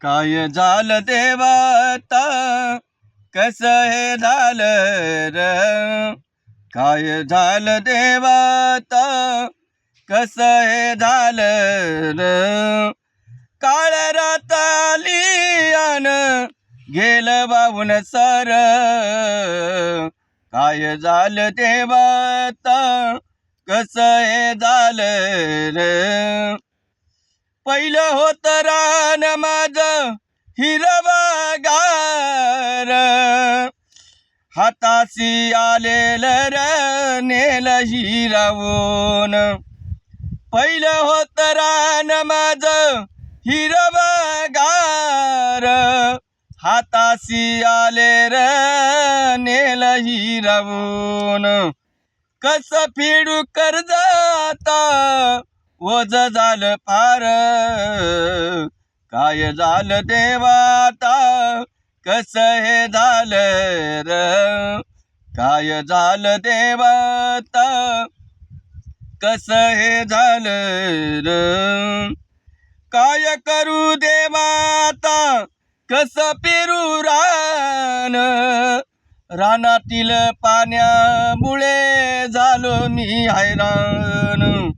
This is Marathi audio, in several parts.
काय झालं देवाता कसं हे झालं र काय झालं देवाता कसं हे झालं र काळ्या रात आली अन गेलं वाहून सर काय झालं देवाता कसं हे झालं र पहिलं होत रान माझं हिरवागार हाताशी आलेलं र नेलं हिरवून पहिलं होत रान माझं हिरवागार हाताशी आले र नेलं हिरवून कसं फेडू कर्ज आता ओझ झालं फार काय झालं देवाता कसं हे झालं र काय झालं देवाता कसं हे झालं र काय करू देवाता कसं पेरू रान रानातील पाण्यामुळे झालो मी हैराण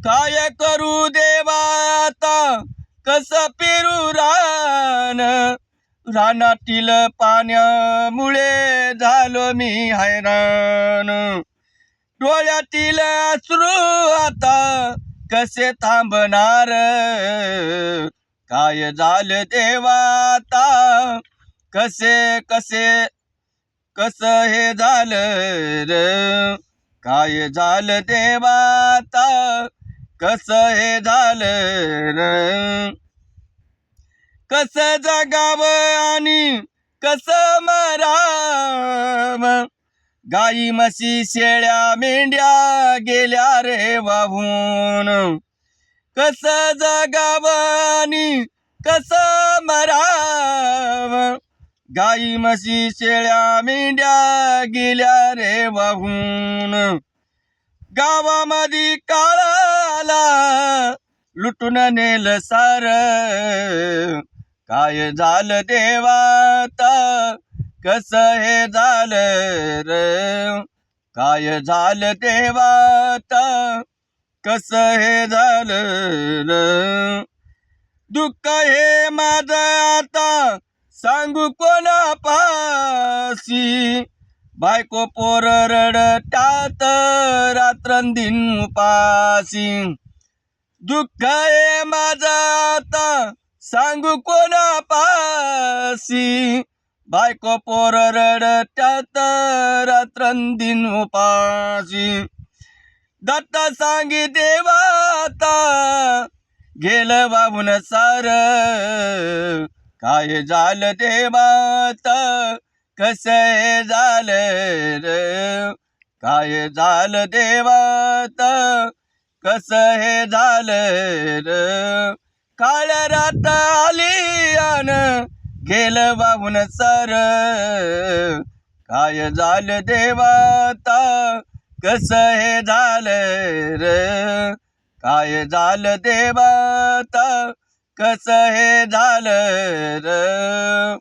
काय करू देवाता कसं पेरू रान रानातील पाण्यामुळे झालो मी हैराण डोळ्यातील अश्रू आता कसे थांबणार काय झालं देवाता कसे कसे कसं हे झालं र काय झालं देवाता कसं हे झालं र कसं जगावं आणि कसं मराव गाई म्हशी शेळ्या मेंढ्या गेल्या रे वाहून कसं जगावं आणि कसं मराव गाई म्हशी शेळ्या मेंढ्या गेल्या रे वाहून गावामध्ये काळाला लुटून नेलं सार काय झालं देवाता कसं हे झालं र काय झालं देवाता कसं हे झालं र दुःख हे माझं आता सांगू कोणापाशी बायको पोर रडतात रात्रंदिन उपाशी दुःख हे माझं आता सांगू कोणापाशी बायको पोर रडतात रात्रंदिन उपाशी दत्ता सांगी देवाता गेलं वाहून सार काय झालं देवाता कसं हे झालं र काय झालं देवाता कसं हे झालं र काळ्या रात आली अन गेलं वाहून सर काय झालं देवाता कसं हे झालं र काय झालं देवाता कसं हे झालं र